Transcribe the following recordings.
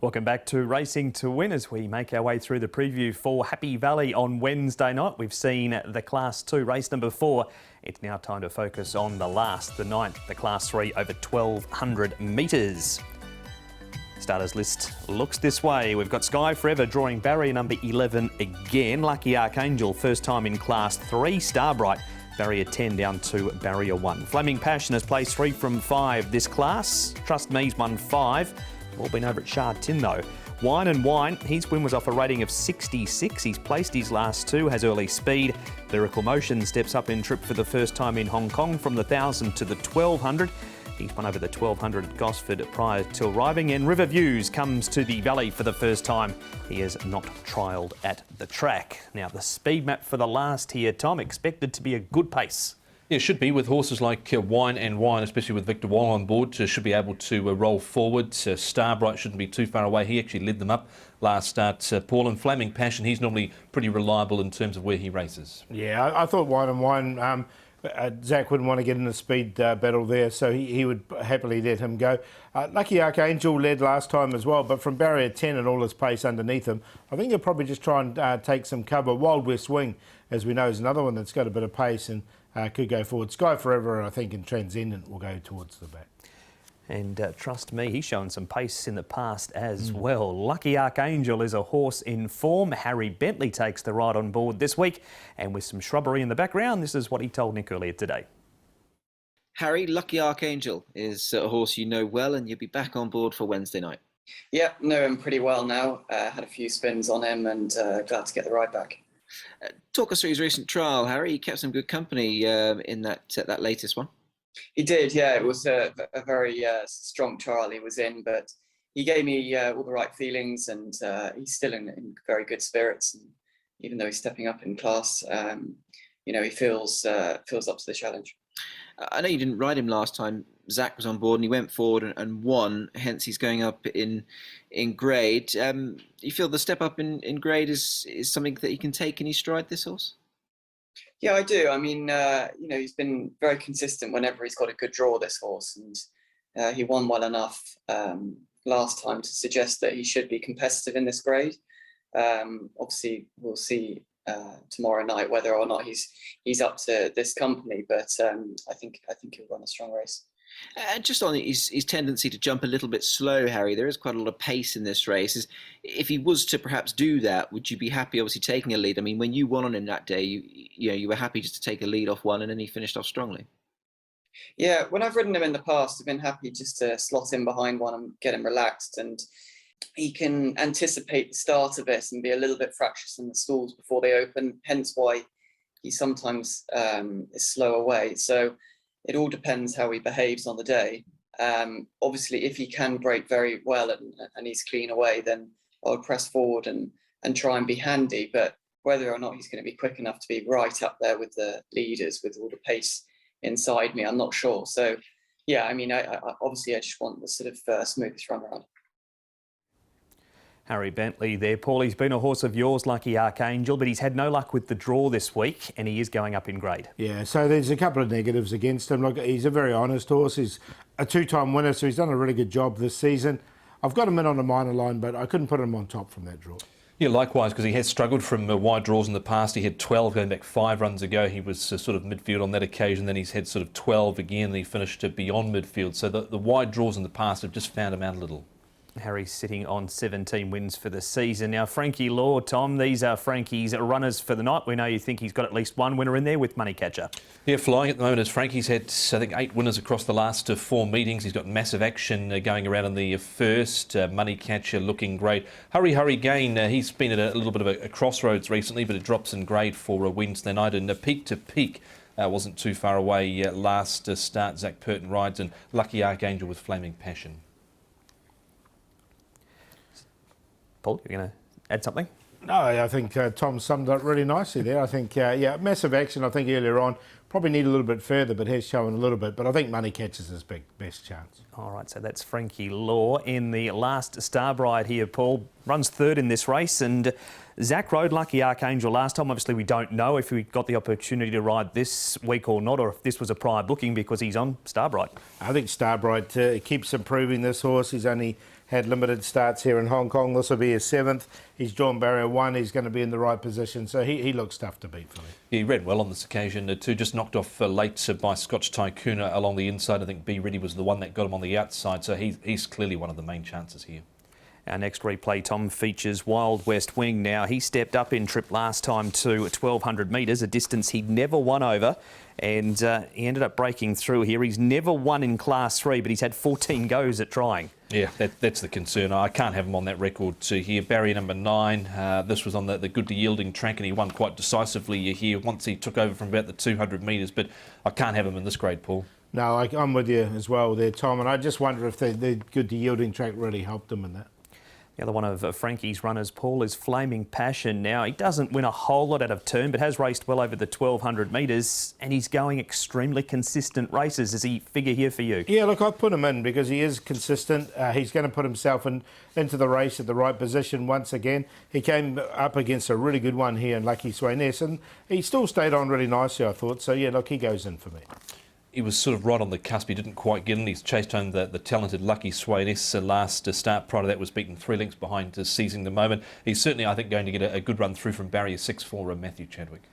Welcome back to Racing to Win as we make our way through the preview for Happy Valley on Wednesday night. We've seen the Class 2 race number 4. It's now time to focus on the last, the 9th, the Class 3 over 1,200 metres. Starters list looks this way. We've got Sky Forever drawing barrier number 11 again. Lucky Archangel, first time in Class 3. Starbright, barrier 10 down to barrier 1. Flaming Passion has placed 3 from 5 this class. Trust Me's won 5. All been over at Shah Tin though. Wine and Wine, his win was off a rating of 66. He's placed his last 2, has early speed. Lyrical Motion steps up in trip for the first time in Hong Kong from the 1,000 to the 1,200. He's won over the 1,200 at Gosford prior to arriving. And River Views comes to the Valley for the first time. He has not trialled at the track. Now the speed map for the last here, Tom, expected to be a good pace. Yeah, it should be, with horses like Wine and Wine, especially with Victor Wong on board, should be able to roll forward. Starbright shouldn't be too far away. He actually led them up last start, Paul. And Flaming Passion, he's normally pretty reliable in terms of where he races. Yeah, I thought Wine and Wine, Zach wouldn't want to get in a speed battle there, so he would happily let him go. Lucky Archangel led last time as well, but from barrier 10 and all his pace underneath him, I think he'll probably just try and take some cover. Wild West Wing, as we know, is another one that's got a bit of pace and could go forward. Sky Forever, I think, and Transcendent will go towards the back. And Trust Me, he's shown some pace in the past as well. Lucky Archangel is a horse in form. Harry Bentley takes the ride on board this week. And with some shrubbery in the background, this is what he told Nick earlier today. Harry, Lucky Archangel is a horse you know well, and you'll be back on board for Wednesday night. Yeah, know him pretty well now. Had a few spins on him and glad to get the ride back. Talk us through his recent trial, Harry. He kept some good company in that latest one. He did, yeah. It was a very strong trial he was in, but he gave me all the right feelings, and he's still in very good spirits. And even though he's stepping up in class, he feels up to the challenge. I know you didn't ride him last time. Zach was on board and he went forward and won, hence he's going up in grade. You feel the step up in grade is something that he can take in his stride, this horse? Yeah, I do. I mean, he's been very consistent whenever he's got a good draw, this horse, and he won well enough last time to suggest that he should be competitive in this grade. Obviously, we'll see tomorrow night whether or not he's up to this company, but I think he'll run a strong race. Just on his tendency to jump a little bit slow, Harry, there is quite a lot of pace in this race. If he was to perhaps do that, would you be happy, obviously, taking a lead? I mean, when you won on him that day, you were happy just to take a lead off one, and then he finished off strongly. Yeah, when I've ridden him in the past, I've been happy just to slot in behind one and get him relaxed, and he can anticipate the start of it and be a little bit fractious in the stalls before they open, hence why he sometimes is slow away. So it all depends how he behaves on the day. Obviously, if he can break very well and he's clean away, then I would press forward and try and be handy. But whether or not he's going to be quick enough to be right up there with the leaders with all the pace inside me, I'm not sure. So, yeah, I mean, I just want the sort of smoothest run around. Harry Bentley there. Paul, he's been a horse of yours, Lucky Archangel, but he's had no luck with the draw this week, and he is going up in grade. Yeah, so there's a couple of negatives against him. Look, he's a very honest horse. He's a 2-time winner, so he's done a really good job this season. I've got him in on a minor line, but I couldn't put him on top from that draw. Yeah, likewise, because he has struggled from wide draws in the past. He had 12 going back 5 runs ago. He was sort of midfield on that occasion. Then he's had sort of 12 again, and he finished beyond midfield. So the wide draws in the past have just found him out a little. Harry's sitting on 17 wins for the season. Now, Frankie Law, Tom, these are Frankie's runners for the night. We know you think he's got at least one winner in there with Money Catcher. Yeah, flying at the moment as Frankie's had, I think, 8 winners across the last 4 meetings. He's got massive action going around in the first. Money Catcher looking great. Hurry Gain, he's been at a little bit of a crossroads recently, but it drops in grade for Wednesday night. And Peak to Peak wasn't too far away last start. Zach Purton rides, and Lucky Archangel with Flaming Passion. Paul, you're going to add something? No, I think Tom summed up really nicely there. I think, massive action, I think, earlier on. Probably need a little bit further, but has shown a little bit. But I think Money Catches his best chance. All right, so that's Frankie Law in the last Starbright here, Paul. Runs third in this race, and Zach rode Lucky Archangel last time. Obviously, we don't know if we got the opportunity to ride this week or not, or if this was a prior booking because he's on Starbright. I think Starbright keeps improving this horse. He's only had limited starts here in Hong Kong. This will be his 7th. He's drawn barrier 1. He's going to be in the right position, so he looks tough to beat for me. He ran well on this occasion too, just knocked off late by Scotch Tycoon along the inside. I think Be Ready was the one that got him on the outside, so he's clearly one of the main chances here. Our next replay, Tom, features Wild West Wing. Now, he stepped up in trip last time to 1,200 metres, a distance he'd never won over, and he ended up breaking through here. He's never won in Class 3, but he's had 14 goes at trying. Yeah, that's the concern. I can't have him on that record here. Barrier number 9. This was on the good to yielding track, and he won quite decisively here once he took over from about the 200 metres, but I can't have him in this grade, Paul. No, I'm with you as well there, Tom, and I just wonder if the good to yielding track really helped him in that. The other one of Frankie's runners, Paul, is Flaming Passion. Now, he doesn't win a whole lot out of turn, but has raced well over the 1,200 metres, and he's going extremely consistent races. Does he figure here for you? Yeah, look, I've put him in because he is consistent. He's going to put himself into the race at the right position once again. He came up against a really good one here in Lucky Sweynesse, and he still stayed on really nicely, I thought. So, yeah, look, he goes in for me. He was sort of right on the cusp. He didn't quite get in. He's chased home the talented Lucky Sweynesse last start. Prior to that was beaten 3 lengths behind, seizing the moment. He's certainly, I think, going to get a good run through from barrier 6 for Matthew Chadwick.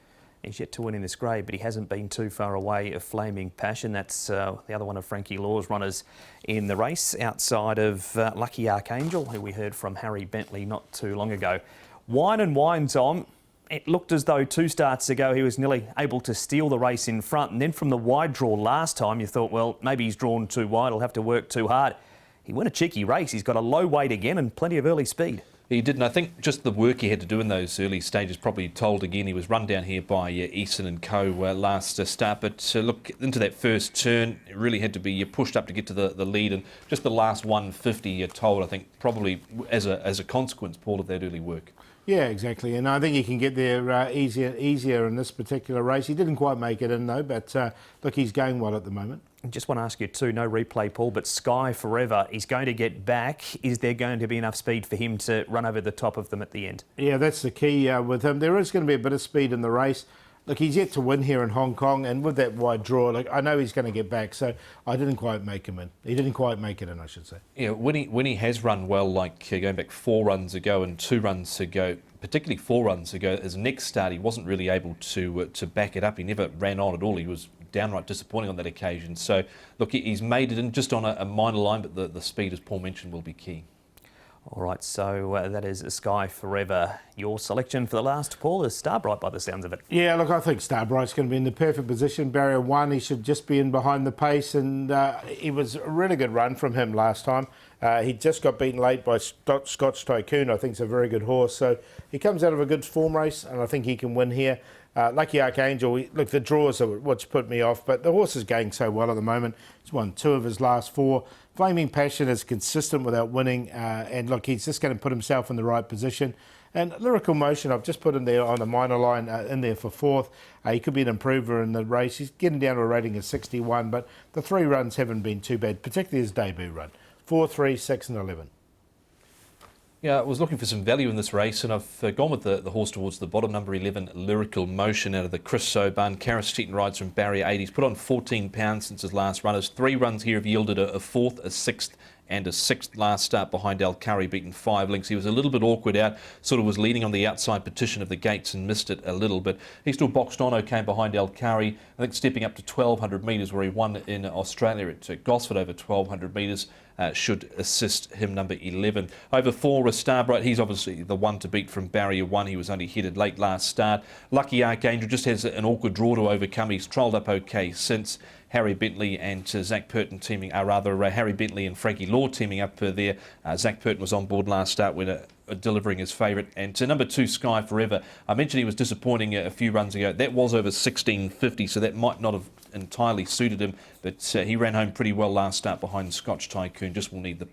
He's yet to win in this grade, but he hasn't been too far away of Flaming Passion. That's the other one of Frankie Law's runners in the race, outside of Lucky Archangel, who we heard from Harry Bentley not too long ago. Wine and Wine, Tom. It looked as though 2 starts ago he was nearly able to steal the race in front, and then from the wide draw last time you thought, well, maybe he's drawn too wide, he'll have to work too hard. He won a cheeky race. He's got a low weight again and plenty of early speed. He did, and I think just the work he had to do in those early stages probably told again. He was run down here by Easton and Co. Last start, but look, into that first turn, it really had to be pushed up to get to the lead, and just the last 150 told, I think, probably as a consequence, Paul, of that early work. Yeah, exactly, and I think he can get there easier in this particular race. He didn't quite make it in though, but look, he's going well at the moment. I just want to ask you too, no replay, Paul, but Sky Forever, he's going to get back. Is there going to be enough speed for him to run over the top of them at the end? Yeah, that's the key with him. There is going to be a bit of speed in the race. Look, he's yet to win here in Hong Kong, and with that wide draw, like, I know he's going to get back, so I didn't quite make him in. He didn't quite make it in, I should say. Yeah, when he has run well, like going back 4 runs ago and 2 runs ago, particularly 4 runs ago, his next start, he wasn't really able to back it up. He never ran on at all. He was downright disappointing on that occasion. So, look, he's made it in just on a minor line, but the speed, as Paul mentioned, will be key. All right, so that is Sky Forever. Your selection for the last, Paul, is Starbright by the sounds of it. Yeah, look, I think Starbright's going to be in the perfect position. Barrier 1, he should just be in behind the pace, and it was a really good run from him last time. He just got beaten late by Scotch Tycoon. I think it's a very good horse. So he comes out of a good form race, and I think he can win here. Lucky Archangel, look, the draws are what's put me off, but the horse is going so well at the moment. He's won 2 of his last 4. Flaming Passion is consistent without winning, and look, he's just going to put himself in the right position. And Lyrical Motion, I've just put him there on the minor line in there for 4th. He could be an improver in the race. He's getting down to a rating of 61, but the 3 runs haven't been too bad, particularly his debut run. 4, 3, 6 and 11. Yeah, I was looking for some value in this race, and I've gone with the horse towards the bottom, number 11, Lyrical Motion, out of the Chris Soban. Karis Steaton rides from barrier 8. He's put on 14 pounds since his last run. His 3 runs here have yielded a 4th, a 6th, and a 6th last start behind Al Curry, beaten 5 lengths. He was a little bit awkward out, sort of was leading on the outside petition of the gates and missed it a little, but he still boxed on okay behind Al Curry. I think stepping up to 1,200 metres, where he won in Australia at Gosford over 1,200 metres, should assist him, number 11. Over 4, Starbright, he's obviously the one to beat from barrier 1. He was only headed late last start. Lucky Archangel just has an awkward draw to overcome. He's trolled up okay since. Harry Bentley and Zach Purton teaming, Harry Bentley and Frankie Law teaming up there. Zach Purton was on board last start when delivering his favourite. And to number 2, Sky Forever, I mentioned he was disappointing a few runs ago. That was over 16.50, so that might not have entirely suited him, but he ran home pretty well last start behind Scotch Tycoon. Just will need the